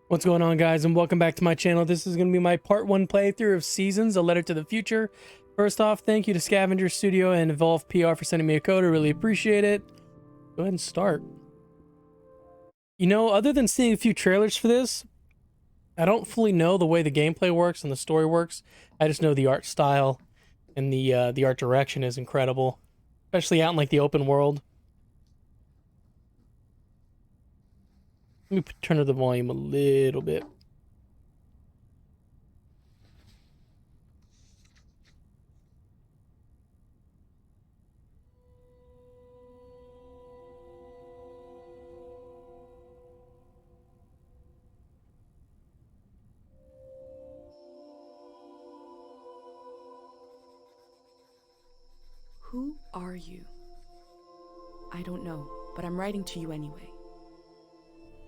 What's going on, guys, and welcome back to my channel. This is going to be my part 1 playthrough of Seasons, A Letter to the Future. First off, thank you to Scavengers Studio and Evolve PR for sending me a code. I really appreciate it. Go ahead and start. You know, other than seeing a few trailers for this, I don't fully know the way the gameplay works and the story works. I just know the art style and the art direction is incredible, especially out in like the open world. Let me turn up the volume a little bit. Who are you? I don't know, but I'm writing to you anyway.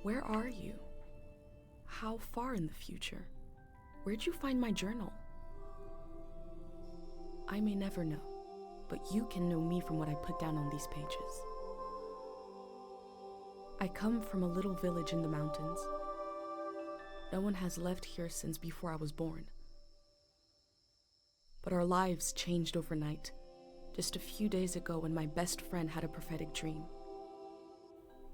Where are you? How far in the future? Where'd you find my journal? I may never know, but you can know me from what I put down on these pages. I come from a little village in the mountains. No one has left here since before I was born. But our lives changed overnight. Just a few days ago when my best friend had a prophetic dream.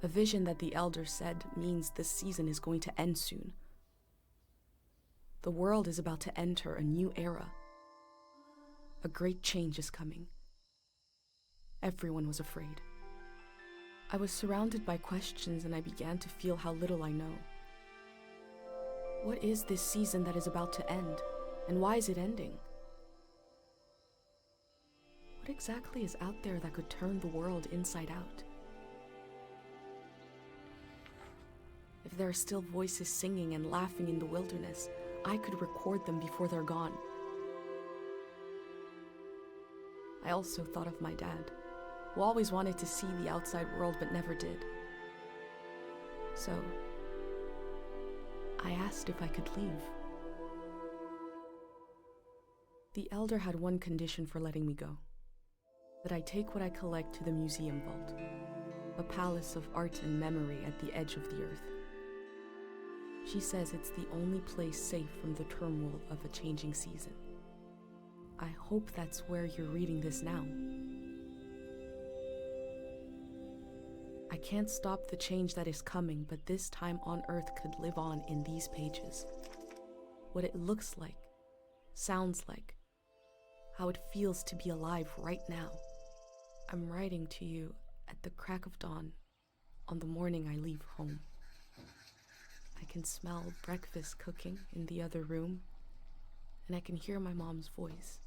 A vision that the elder said means this season is going to end soon. The world is about to enter a new era. A great change is coming. Everyone was afraid. I was surrounded by questions and I began to feel how little I know. What is this season that is about to end, and why is it ending? What exactly is out there that could turn the world inside out? If there are still voices singing and laughing in the wilderness, I could record them before they're gone. I also thought of my dad, who always wanted to see the outside world but never did. So, I asked if I could leave. The elder had one condition for letting me go. That I take what I collect to the museum vault, a palace of art and memory at the edge of the earth. She says it's the only place safe from the turmoil of a changing season. I hope that's where you're reading this now. I can't stop the change that is coming, but this time on Earth could live on in these pages. What it looks like, sounds like, how it feels to be alive right now. I'm writing to you at the crack of dawn on the morning I leave home. I can smell breakfast cooking in the other room, and I can hear my mom's voice.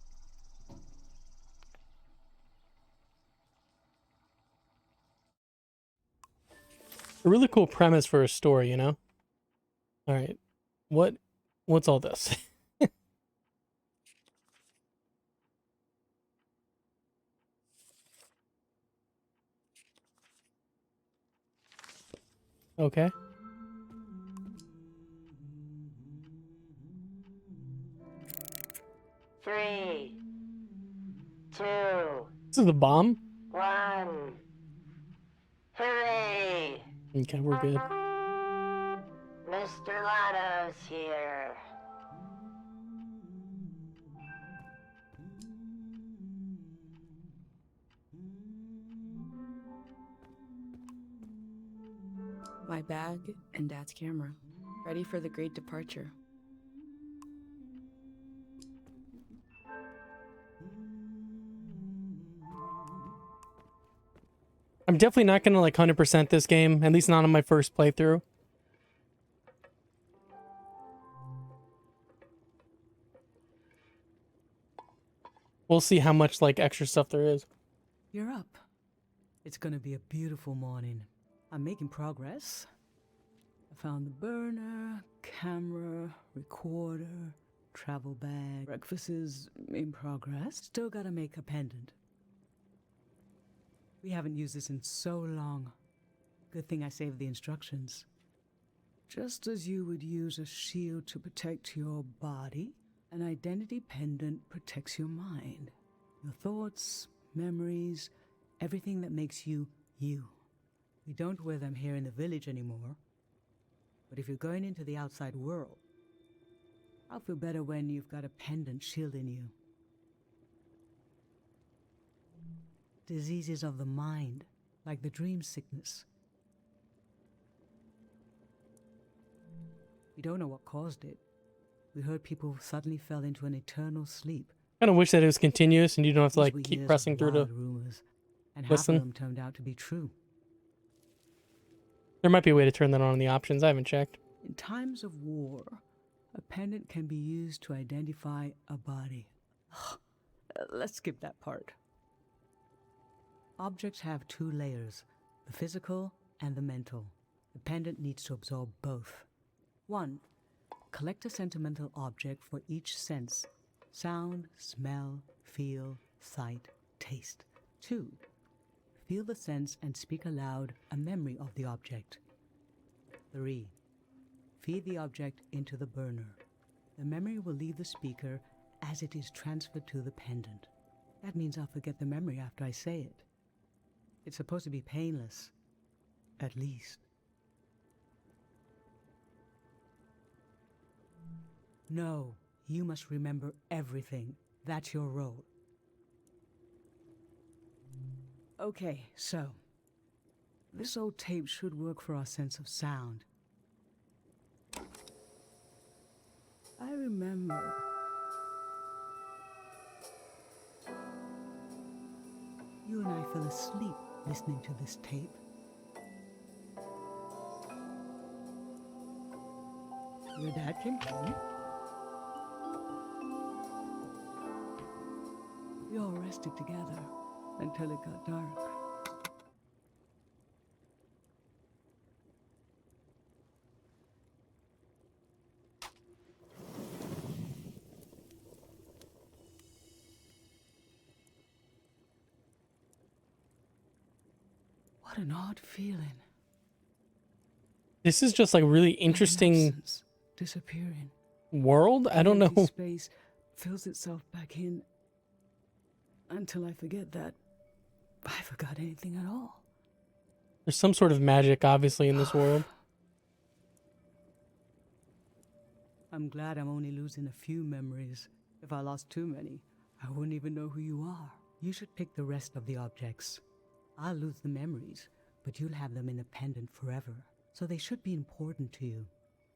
A really cool premise for a story, you know? All right. What's all this? Okay. Three, two, This is the bomb? one. Hooray! Okay, we're good. Mr. Lotto's here. My bag and Dad's camera, ready for the great departure. I'm definitely not gonna like 100% this game, at least not on my first playthrough. We'll see how much like extra stuff there is. You're up. It's gonna be a beautiful morning. I'm making progress. I found the burner, camera, recorder, travel bag. Breakfast is in progress. Still gotta make a pendant. We haven't used this in so long. Good thing I saved the instructions. Just as you would use a shield to protect your body, an identity pendant protects your mind. Your thoughts, memories, everything that makes you, you. We don't wear them here in the village anymore. But if you're going into the outside world, I'll feel better when you've got a pendant shielding you. Diseases of the mind, like the dream sickness. We don't know what caused it. We heard people suddenly fell into an eternal sleep. Kind of wish that it was continuous and you don't have to These like were keep years pressing of through to wild rumors, and half listen. of them turned out to be true. There might be a way to turn that on in the options. I haven't checked. In times of war, a pendant can be used to identify a body. Let's skip that part. Objects have two layers, the physical and the mental. The pendant needs to absorb both. 1. Collect a sentimental object for each sense: sound, smell, feel, sight, taste. 2. Feel the sense and speak aloud a memory of the object. 3. Feed the object into the burner. The memory will leave the speaker as it is transferred to the pendant. That means I'll forget the memory after I say it. It's supposed to be painless, at least. No, you must remember everything. That's your role. Okay, so this old tape should work for our sense of sound. I remember. You and I fell asleep listening to this tape. Your dad came home. We all rested together until it got dark. What an odd feeling. This is just like really interesting Absence, disappearing. world. I don't Empty know. Space fills itself back in until I forget that I forgot anything at all. There's some sort of magic, obviously, in this world. I'm glad I'm only losing a few memories. If I lost too many, I wouldn't even know who you are. You should pick the rest of the objects. I'll lose the memories, but you'll have them in a pendant forever. So they should be important to you.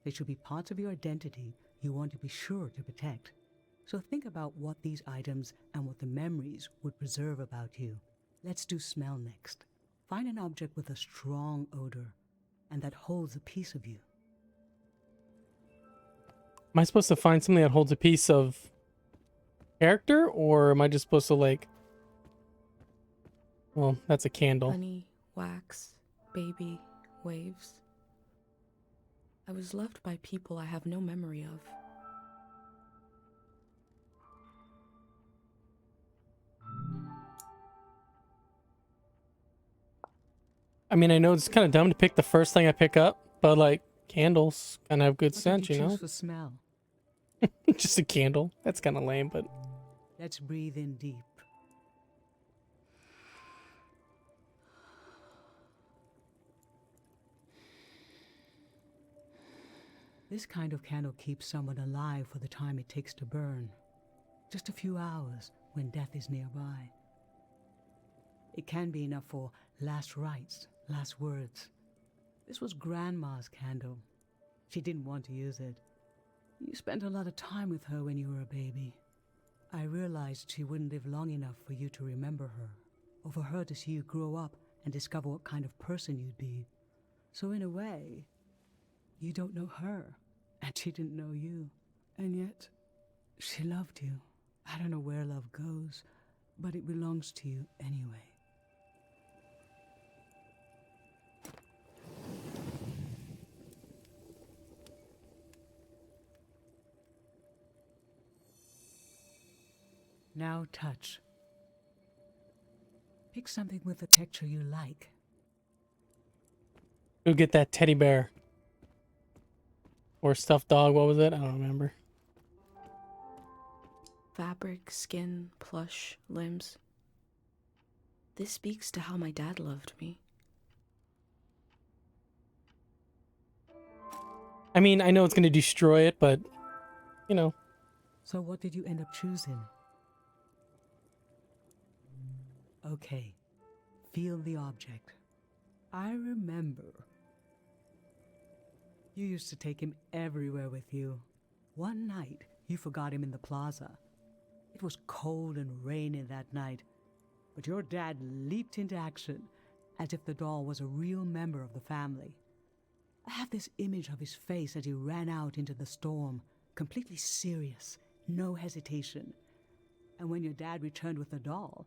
They should be parts of your identity you want to be sure to protect. So think about what these items and what the memories would preserve about you. Let's do smell next. Find an object with a strong odor and that holds a piece of you. Am I supposed to find something that holds a piece of character, or am I just supposed to like... Well, that's a candle. Honey, wax, baby, waves. I was loved by people I have no memory of. I mean, I know it's kind of dumb to pick the first thing I pick up, but like candles kind of have good scent, you know? Choose for smell? Just a candle. That's kind of lame, but Let's breathe in deep. This kind of candle keeps someone alive for the time it takes to burn. Just a few hours when death is nearby. It can be enough for last rites, last words. This was Grandma's candle. She didn't want to use it. You spent a lot of time with her when you were a baby. I realized she wouldn't live long enough for you to remember her, or for her to see you grow up and discover what kind of person you'd be. So in a way, you don't know her, and she didn't know you. And yet, she loved you. I don't know where love goes, but it belongs to you anyway. Now touch. Pick something with a texture you like. go get that teddy bear. Or stuffed dog, what was it? I don't remember. Fabric, skin, plush, limbs. This speaks to how my dad loved me. I mean, I know it's going to destroy it, but, you know. So what did you end up choosing? Okay, feel the object. I remember. You used to take him everywhere with you. One night, you forgot him in the plaza. It was cold and raining that night, but your dad leaped into action as if the doll was a real member of the family. I have this image of his face as he ran out into the storm, completely serious, no hesitation. And when your dad returned with the doll,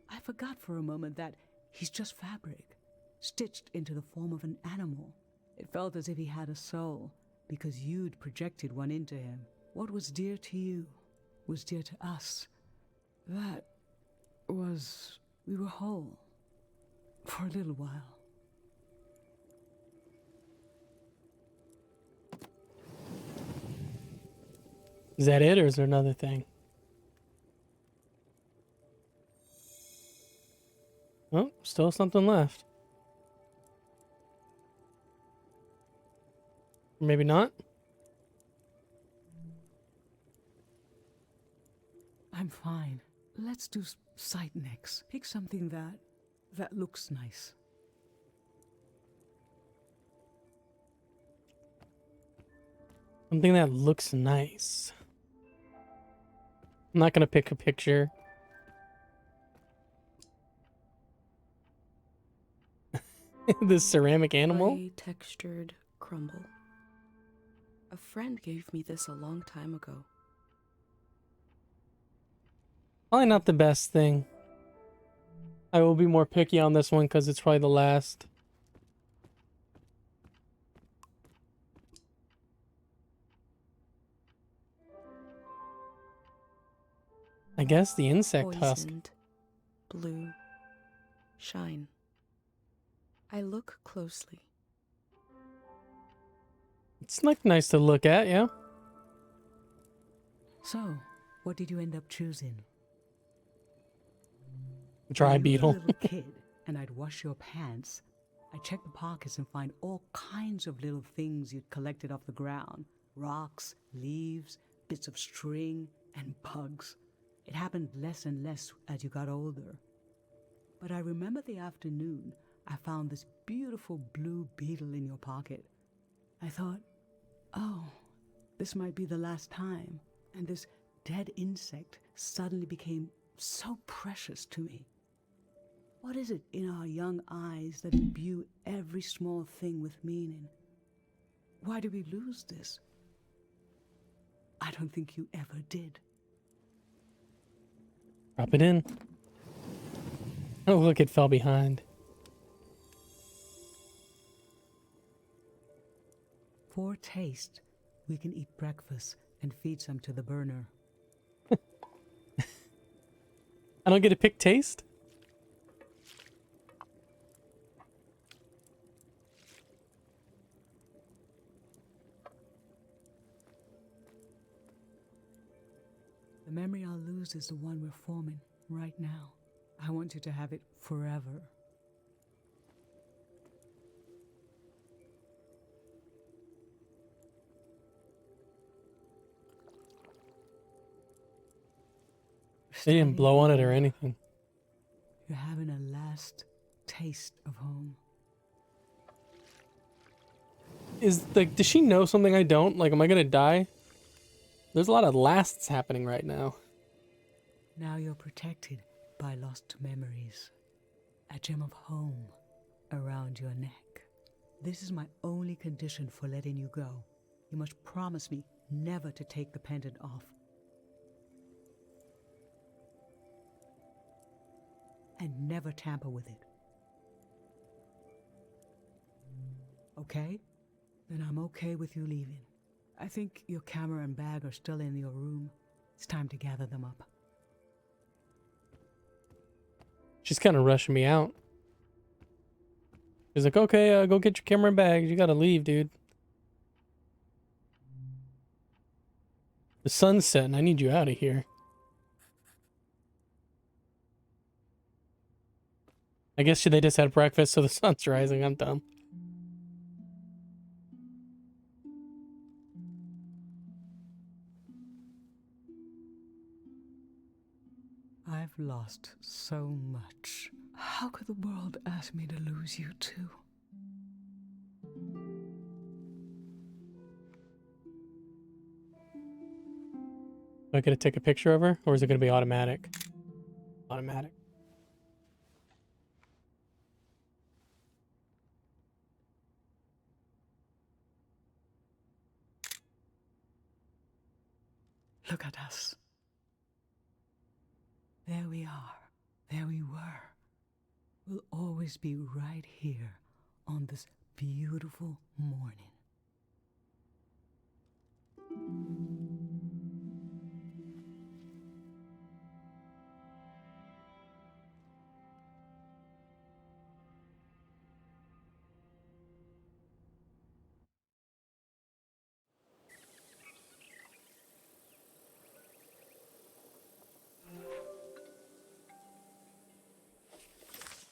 I forgot for a moment that he's just fabric, stitched into the form of an animal. It felt as if he had a soul, because you'd projected one into him. What was dear to you was dear to us. That was... we were whole. For a little while. Is that it, or is there another thing? Oh, still something left. Maybe not. I'm fine. Let's do sight next. Pick something that looks nice. Something that looks nice. I'm not gonna pick a picture. This ceramic animal? Clay textured crumble. A friend gave me this a long time ago. Probably not the best thing. I will be more picky on this one because it's probably the last. I guess the insect husk. Poisoned, blue, shine. I look closely. It's like nice to look at, yeah. So, what did you end up choosing? Dry When you were beetle. a little kid, and I'd wash your pants, I'd check the pockets and find all kinds of little things you'd collected off the ground. Rocks, leaves, bits of string, and bugs. It happened less and less as you got older. But I remember the afternoon I found this beautiful blue beetle in your pocket. I thought, oh, this might be the last time. And this dead insect suddenly became so precious to me. What is it in our young eyes that imbue every small thing with meaning? Why do we lose this? I don't think you ever did. Drop it in. Oh, look, it fell behind. For taste, we can eat breakfast and feed some to the burner. I don't get to pick taste? The memory I'll lose is the one we're forming right now. I want you to have it forever. They didn't blow on it or anything. You're having a last taste of home. Does she know something I don't? Like, am I gonna die? There's a lot of lasts happening right now. Now you're protected by lost memories. A gem of home around your neck. This is my only condition for letting you go. You must promise me never to take the pendant off. And never tamper with it. Okay? Then I'm okay with you leaving. I think your camera and bag are still in your room. It's time to gather them up. She's kind of rushing me out. She's like, okay, go get your camera and bag. You gotta leave, dude. The sun's setting. I need you out of here. I guess they just had breakfast, so the sun's rising. I'm dumb. I've lost so much. How could the world ask me to lose you too? Am I gonna take a picture of her, or is it gonna be automatic? Automatic. Look at us. There we are. There we were. We'll always be right here on this beautiful morning.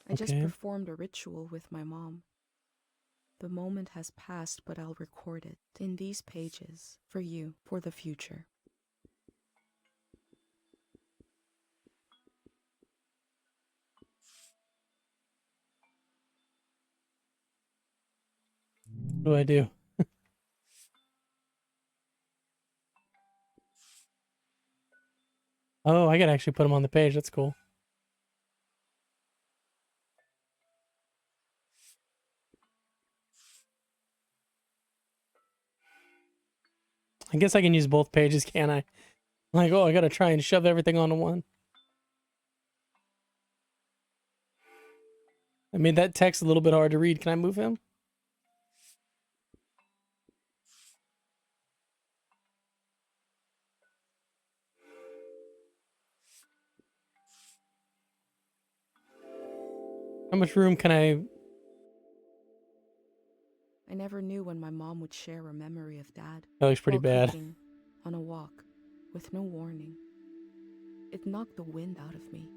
I just Okay. performed a ritual with my mom. The moment has passed, but I'll record it in these pages for you, for the future. What do I do? Oh, I can actually put them on the page. That's cool. I guess I can use both pages, can I? Like, oh, I gotta try and shove everything onto one. I made that text a little bit hard to read. Can I move him? How much room can I... I never knew when my mom would share a memory of Dad. That looks pretty while bad. cooking, on a walk, with no warning. It knocked the wind out of me.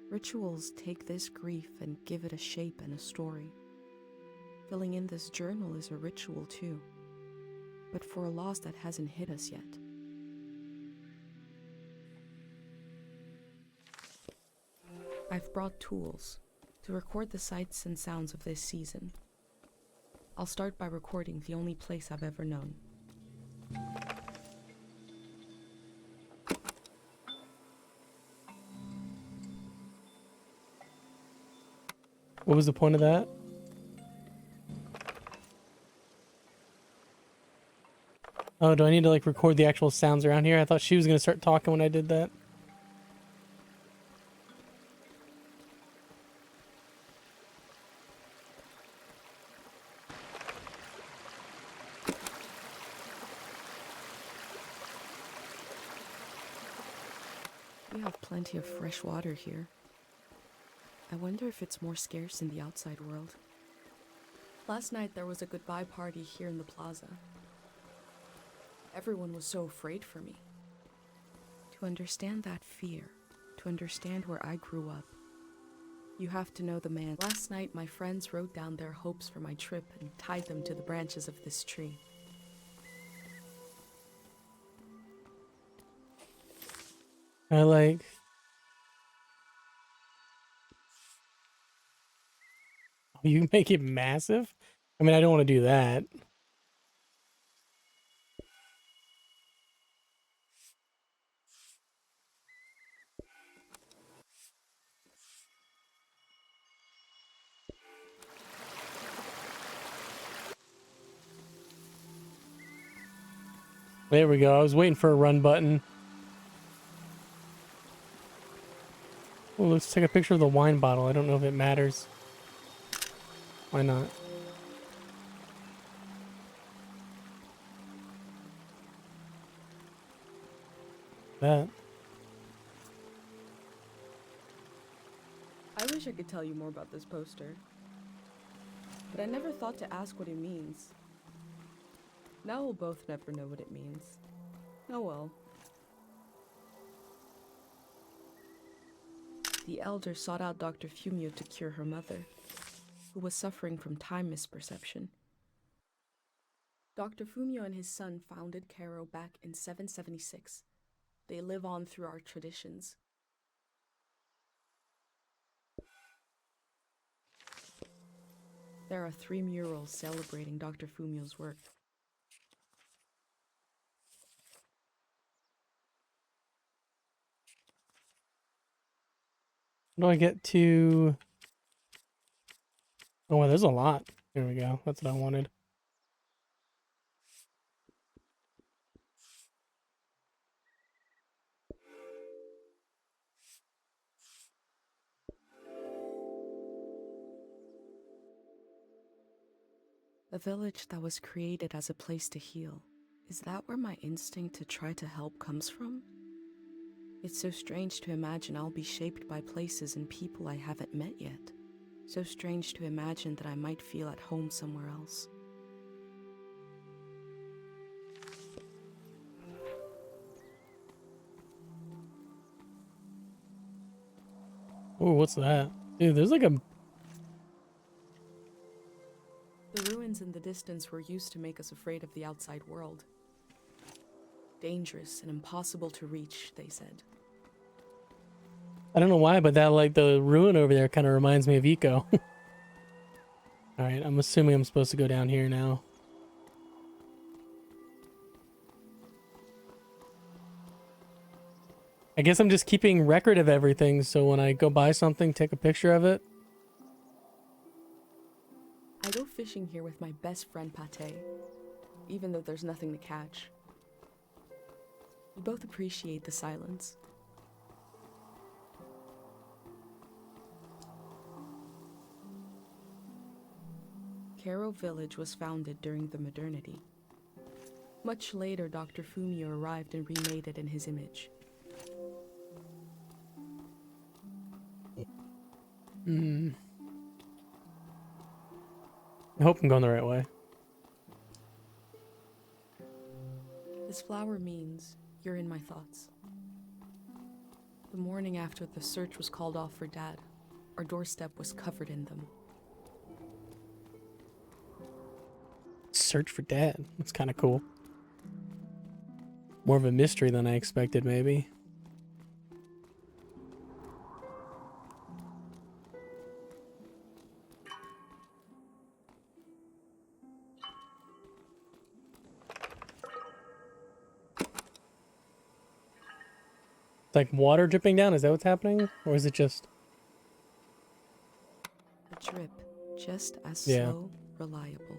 Rituals take this grief and give it a shape and a story. Filling in this journal is a ritual too, but for a loss that hasn't hit us yet. I've brought tools to record the sights and sounds of this season. I'll start by recording the only place I've ever known. What was the point of that? Oh, do I need to like record the actual sounds around here? I thought she was gonna start talking when I did that. We have plenty of fresh water here. I wonder if it's more scarce in the outside world. Last night there was a goodbye party here in the plaza. Everyone was so afraid for me. To understand that fear, to understand where I grew up, you have to know the man. Last night my friends wrote down their hopes for my trip and tied them to the branches of this tree. I like... You can make it massive? I mean, I don't want to do that. There we go. I was waiting for a run button. Well, let's take a picture of the wine bottle. I don't know if it matters. Why not? That. I wish I could tell you more about this poster, but I never thought to ask what it means. Now we'll both never know what it means. Oh well. The elder sought out Dr. Fumio to cure her mother, who was suffering from time misperception. Dr. Fumio and his son founded Cairo back in 776. They live on through our traditions. There are 3 murals celebrating Dr. Fumio's work. How do I get to... Oh, well, there's a lot. There we go. That's what I wanted. A village that was created as a place to heal. Is that where my instinct to try to help comes from? It's so strange to imagine I'll be shaped by places and people I haven't met yet. So strange to imagine that I might feel at home somewhere else. Oh, what's that? Dude, there's like a... The ruins in the distance were used to make us afraid of the outside world. Dangerous and impossible to reach, they said. I don't know why, but that, like, the ruin over there kind of reminds me of Eco. Alright, I'm assuming I'm supposed to go down here now. I guess I'm just keeping record of everything, so when I go buy something, take a picture of it. I go fishing here with my best friend Pate, even though there's nothing to catch. We both appreciate the silence. Karo Village was founded during the modernity. Much later, Dr. Fumio arrived and remade it in his image. I hope I'm going the right way. This flower means you're in my thoughts. The morning after the search was called off for Dad, our doorstep was covered in them. Search for Dad. That's kind of cool. More of a mystery than I expected, maybe. Like water dripping down? Is that what's happening? Or is it just... A drip, just as Yeah. slow, reliable,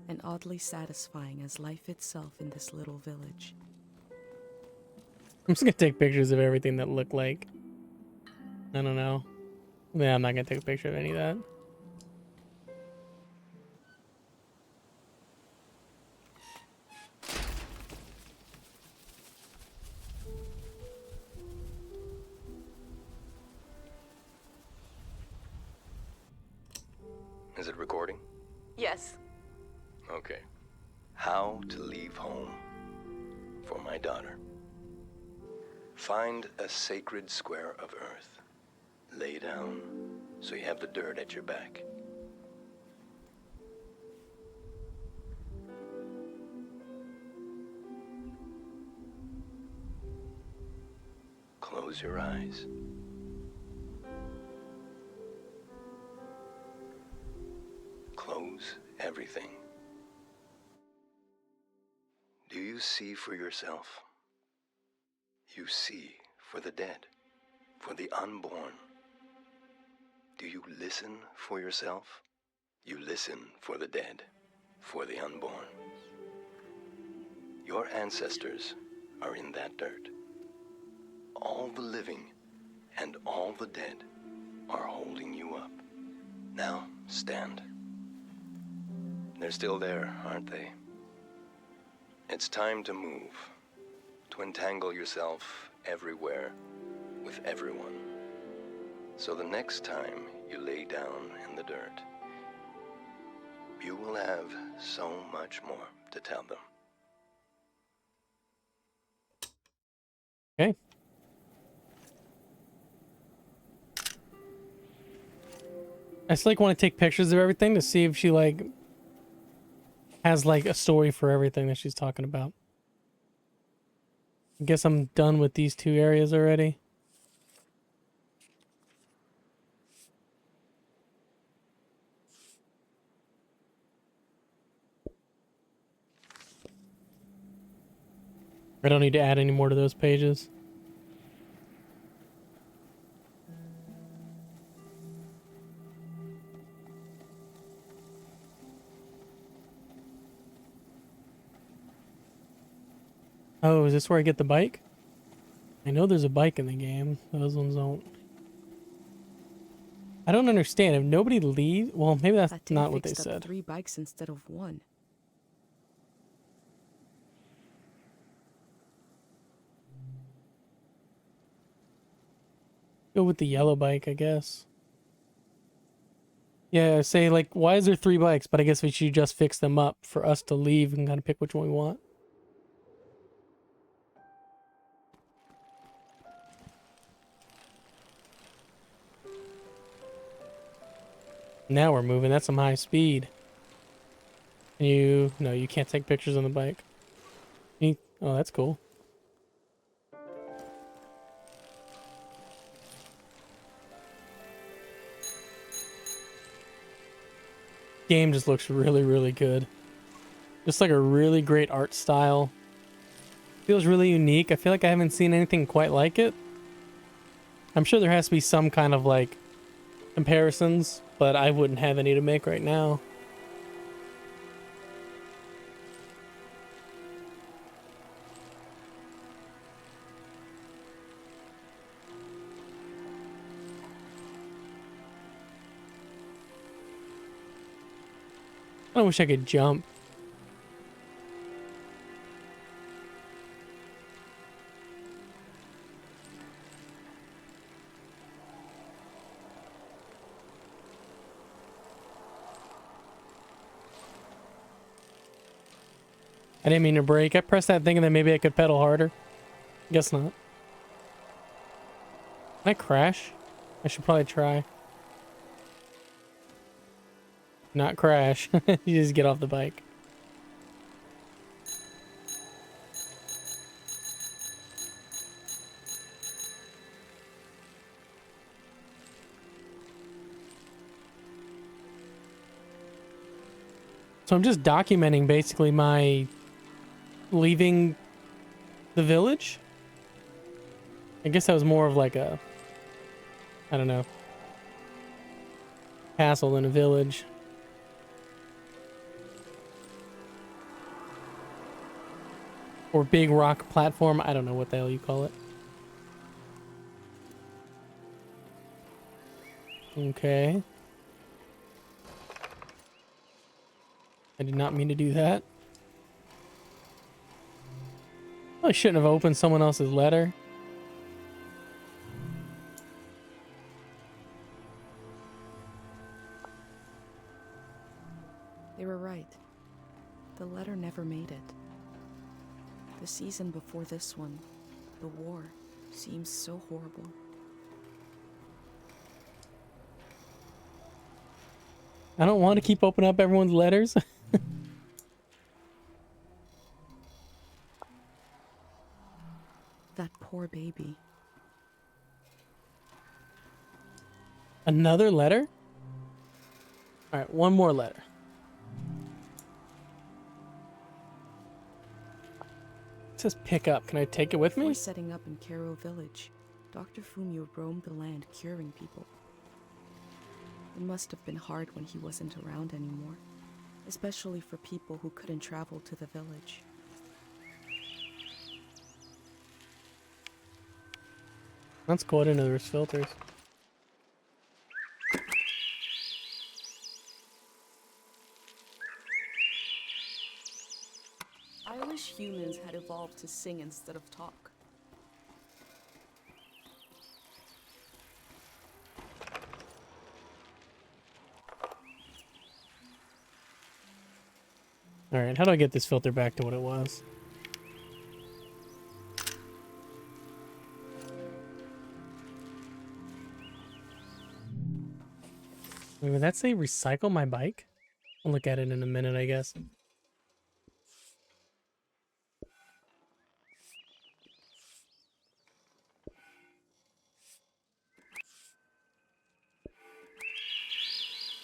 and oddly satisfying as life itself in this little village. I'm just gonna take pictures of everything that look like... I don't know. Yeah, I'm not gonna take a picture of any of that. Is it recording? Yes. Okay. How to leave home for my daughter. Find a sacred square of earth. Lay down so you have the dirt at your back. Close your eyes. Close everything. Do you see for yourself? You see for the dead, for the unborn. Do you listen for yourself? You listen for the dead, for the unborn. Your ancestors are in that dirt. All the living and all the dead are holding you up. Now, stand. They're still there, aren't they? It's time to move, to entangle yourself everywhere with everyone. So the next time you lay down in the dirt, you will have so much more to tell them. Okay. I just like want to take pictures of everything to see if she like has like a story for everything that she's talking about. I guess I'm done with these two areas already. I don't need to add any more to those pages. Oh, is this where I get the bike? I know there's a bike in the game. Those ones don't. I don't understand. If nobody leaves... Well, maybe that's That day not what they fixed up said. 3 bikes instead of 1. Go with the yellow bike, I guess. Yeah, say, like, why is there 3 bikes? But I guess we should just fix them up for us to leave and kind of pick which one we want. Now we're moving. That's some high speed. No, you can't take pictures on the bike. Oh, that's cool. Game just looks really, really good. Just like a really great art style. Feels really unique. I feel like I haven't seen anything quite like it. I'm sure there has to be some kind of like comparisons, but I wouldn't have any to make right now. I wish I could jump. I didn't mean to brake. I pressed that thing and then maybe I could pedal harder. Guess not. Can I crash? I should probably try. Not crash. You just get off the bike. So I'm just documenting basically my leaving the village. I guess that was more of like a, I don't know, castle than a village. Or big rock platform. I don't know what the hell you call it. Okay. I did not mean to do that. I shouldn't have opened someone else's letter. They were right. The letter never made it. The season before this one, the war, seems so horrible. I don't want to keep opening up everyone's letters. That poor baby. Another letter? All right, one more letter. It says pick up. Can I take it with Before me? setting up in Kero village, Dr. Fumio roamed the land curing people. It must have been hard when he wasn't around anymore, especially for people who couldn't travel to the village. That's cool. I didn't know there was filters. I wish humans had evolved to sing instead of talk. All right, how do I get this filter back to what it was? Wait, would that say recycle my bike? I'll look at it in a minute, I guess.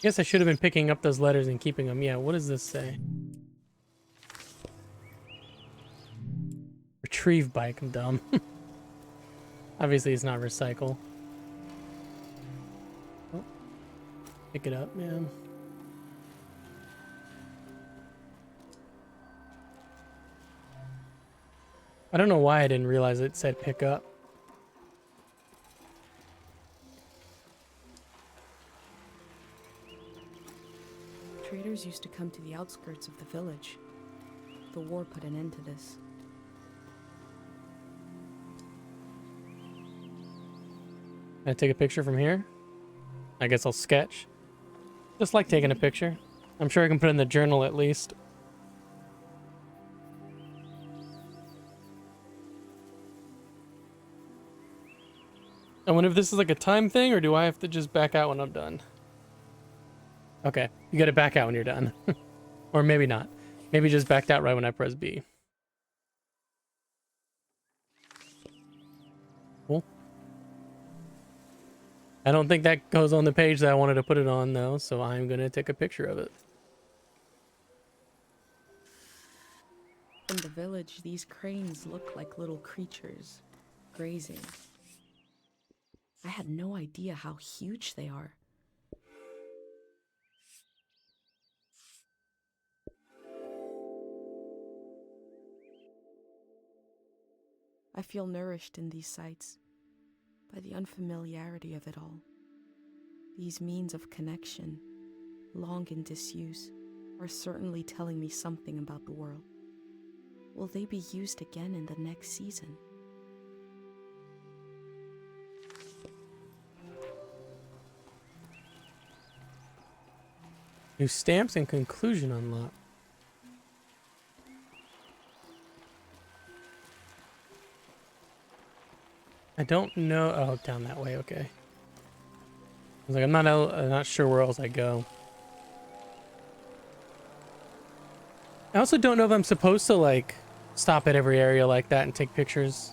Guess I should have been picking up those letters and keeping them. Yeah, what does this say? retrieve bike. I'm dumb. Obviously, it's not recycle. Oh, pick it up, man. I don't know why I didn't realize it said pick up. Traders used to come to the outskirts of the village. The war put an end to this. Can I take a picture from here? I guess I'll sketch. Just like taking a picture. I'm sure I can put it in the journal at least. I wonder if this is like a time thing, or do I have to just back out when I'm done? Okay, you gotta back out when you're done. Or maybe not. Maybe just backed out right when I press B. Cool. I don't think that goes on the page that I wanted to put it on, though, so I'm gonna take a picture of it. In the village, these cranes look like little creatures, grazing. I had no idea how huge they are. I feel nourished in these sights by the unfamiliarity of it all. These means of connection, long in disuse, are certainly telling me something about the world. Will they be used again in the next season? New stamps and conclusion unlocked. I don't know. Oh, down that way. Okay. I was like, I'm not sure where else I go. I also don't know if I'm supposed to like stop at every area like that and take pictures.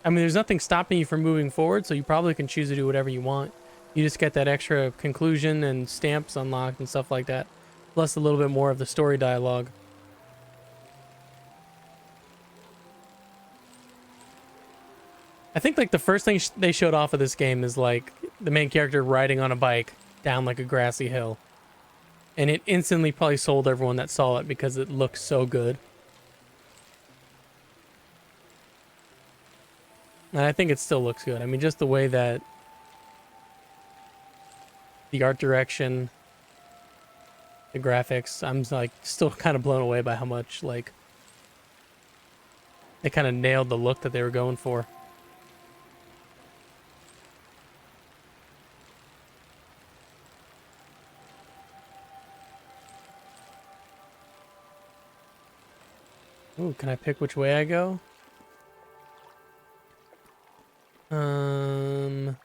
I mean, there's nothing stopping you from moving forward, so you probably can choose to do whatever you want. You just get that extra conclusion and stamps unlocked and stuff like that, plus a little bit more of the story dialogue. I think like the first thing they showed off of this game is like the main character riding on a bike down like a grassy hill. And it instantly probably sold everyone that saw it because it looks so good. And I think it still looks good. I mean, just the way that the art direction, the graphics, I'm like still kind of blown away by how much like they kind of nailed the look that they were going for. Ooh, can I pick which way I go? I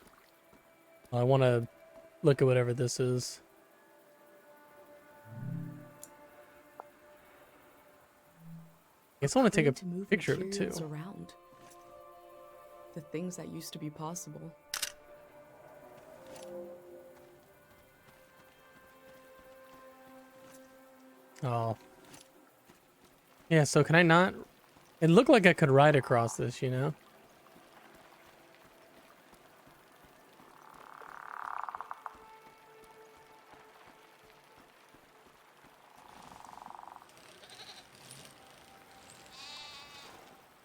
want to look at whatever this is. I guess I want to take a picture of it too. Around. The things that used to be possible. Oh. Yeah, so can I not? It looked like I could ride across this, you know?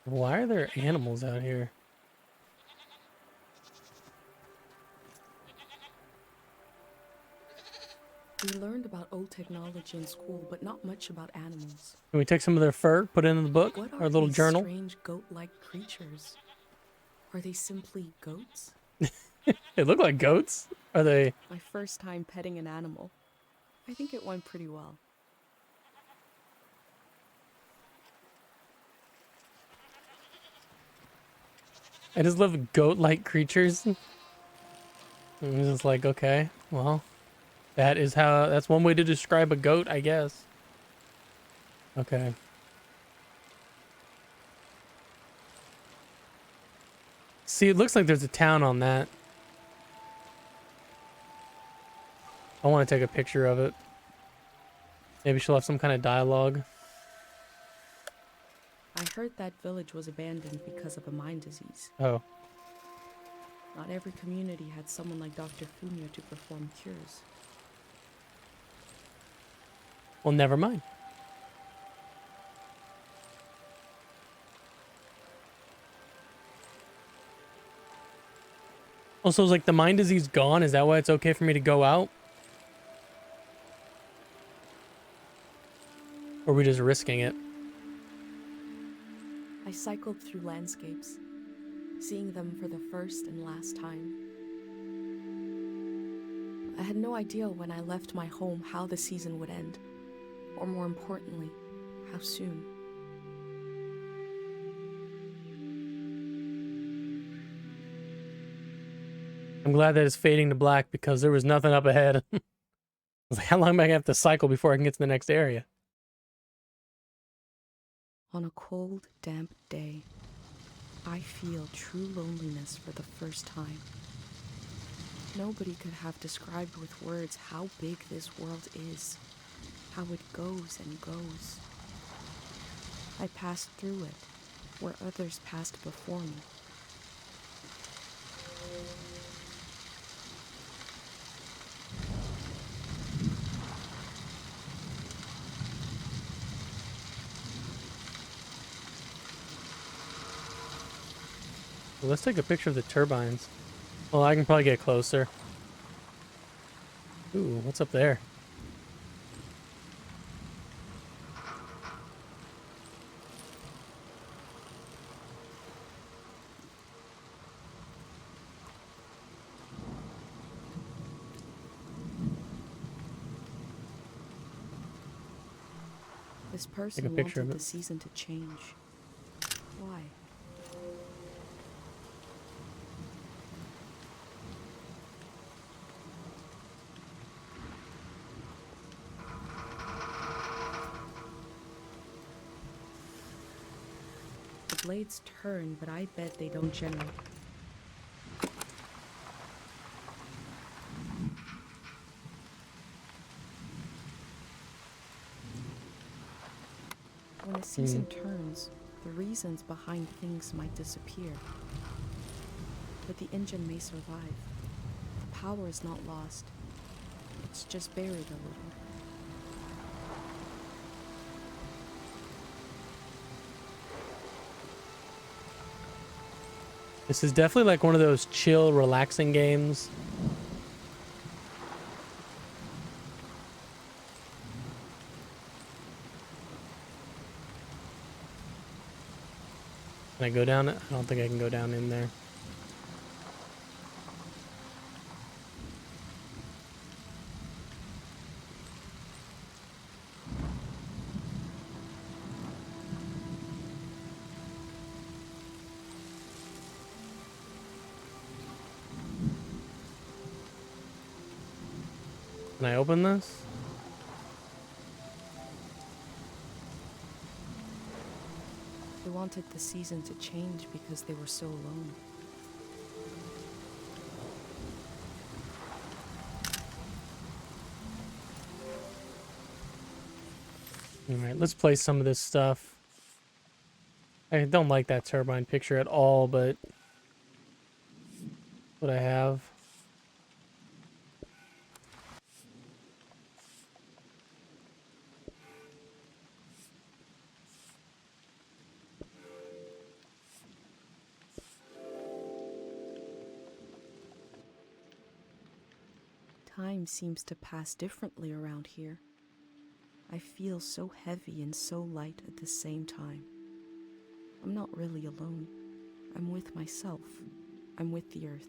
Why are there animals out here? We learned about old technology in school, but not much about animals. Can we take some of their fur, put it in the book, What our are little these journal? strange goat-like creatures? Are they simply goats? They look like goats. Are they? My first time petting an animal. I think it went pretty well. I just love goat-like creatures. I'm just like, okay, well, that's one way to describe a goat, I guess. Okay. See, it looks like there's a town on that. I want to take a picture of it. Maybe she'll have some kind of dialogue. I heard that village was abandoned because of a mind disease. Oh. Not every community had someone like Dr. Fumio to perform cures. Well, never mind. Also, is like the mind disease gone? Is that why it's okay for me to go out? Or are we just risking it? I cycled through landscapes, seeing them for the first and last time. I had no idea when I left my home how the season would end, or more importantly, how soon. I'm glad that it's fading to black because there was nothing up ahead. I was like, how long am I gonna have to cycle before I can get to the next area? On a cold, damp day, I feel true loneliness for the first time. Nobody could have described with words how big this world is, how it goes and goes. I passed through it, where others passed before me. Well, let's take a picture of the turbines. Well, I can probably get closer. Ooh, what's up there? This Take a person picture wanted of the it. season to change. Why? The blades turn, but I bet they don't generate. When a season turns, the reasons behind things might disappear. But the engine may survive. The power is not lost. It's just buried a little. This is definitely like one of those chill, relaxing games. Can I go down it? I don't think I can go down in there. Can I open this? They wanted the season to change because they were so alone. Alright, let's play some of this stuff. I don't like that turbine picture at all, but what I have. Time seems to pass differently around here. I feel so heavy and so light at the same time. I'm not really alone. I'm with myself. I'm with the earth.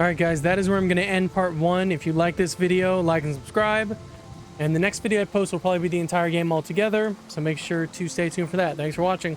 Alright guys, that is where I'm going to end part 1. If you like this video, like and subscribe. And the next video I post will probably be the entire game altogether. So make sure to stay tuned for that. Thanks for watching.